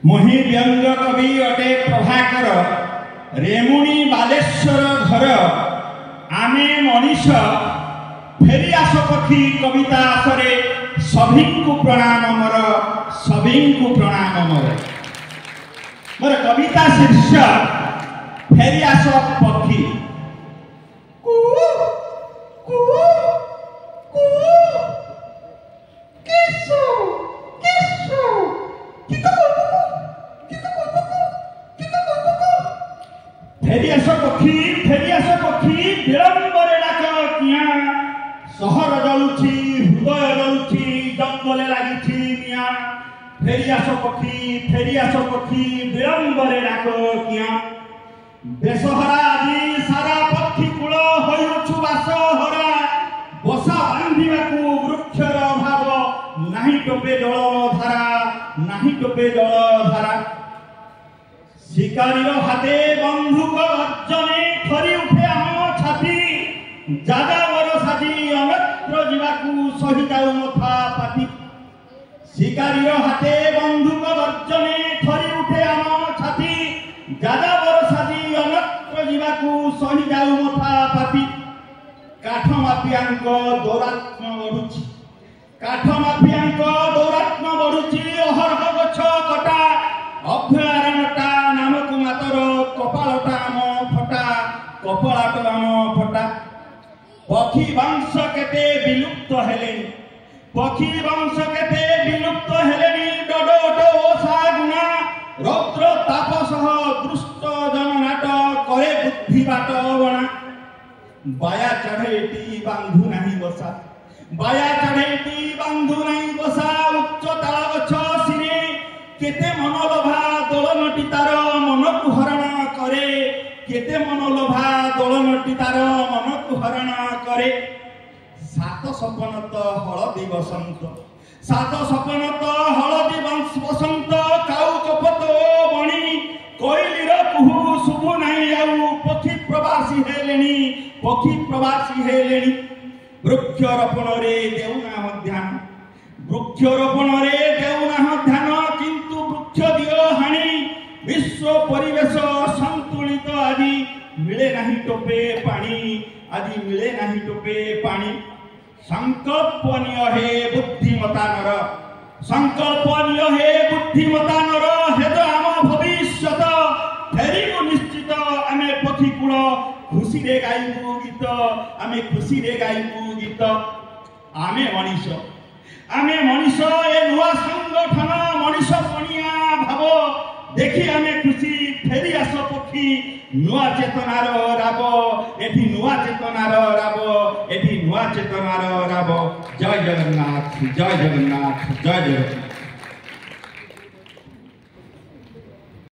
मुहि व्यंग कवि अटे प्रभाकर रेमुणी बालेश्वर घर आमे मनीष फेरी आस पक्षी कविता आसरे सभी को प्रणाम मोर सभी को प्रणाम मोर कविता शीर्षक फेरी आस पक्षी फेरियास पक्षी विलंबरे डाक किया सहर जलुछि हृदय जलुछि जंगले लागिछि मिया फेरियास पक्षी विलंबरे डाक किया बेसहरा आदि सारा पक्षी कूल होइछु बासहरा बसा बांधिबाकू वृक्षर अभाव नाही टोपे जल धारा शिकारी हाथे बंधुक गर्जने थरी उठे आम छाती जादावर साजी अन्यत्र जीवाकू सही जाऊ मथा पाती शिकारी हाथे बंधुक गर्जने थरी उठे आम छाती जादावर साजी अन्यत्र जीवाकू सही जाऊ मथा पाती काठ माफियांक दौरात्म बढ़ुची अहरह गछ कटा अभयारण्यटा नामक मातर कपालटा आम फटा पक्षी वंश केते विलुप्त हेलेनी डडोट ओषा गुणा रौद्र तापसह दृष्ट जननाट करे बुद्धि बाट बणा बाया चढ़ेटी बांधु नाही बसा उच्च ताल गछ सिरे केते मनोलोभा दोलनटी तार मनकु हरण करे सात सपनत हलदी बसंत काउ कपत बणी कोइलीर कुहू शुभु नाही आउ पक्षी प्रवासी हेलेनी वृक्षरोपण रे देउना ध्यान किंतु वृक्ष दियो हानि विश्व परिवेश संतुलित आदि मिले नहीं टोपे पानी संकल्पनीय हे बुद्धिमता नर हेद आम भविष्यत फेरी को निश्चित आमे पक्षी कूल खुशी रे गाइबू गीत आमे मनीष ए नुआ संगठन मनीष पणिया भाव देखी आमे खुशी फेरी आस पक्षी नुआ चेतनार राब जय जगन्नाथ।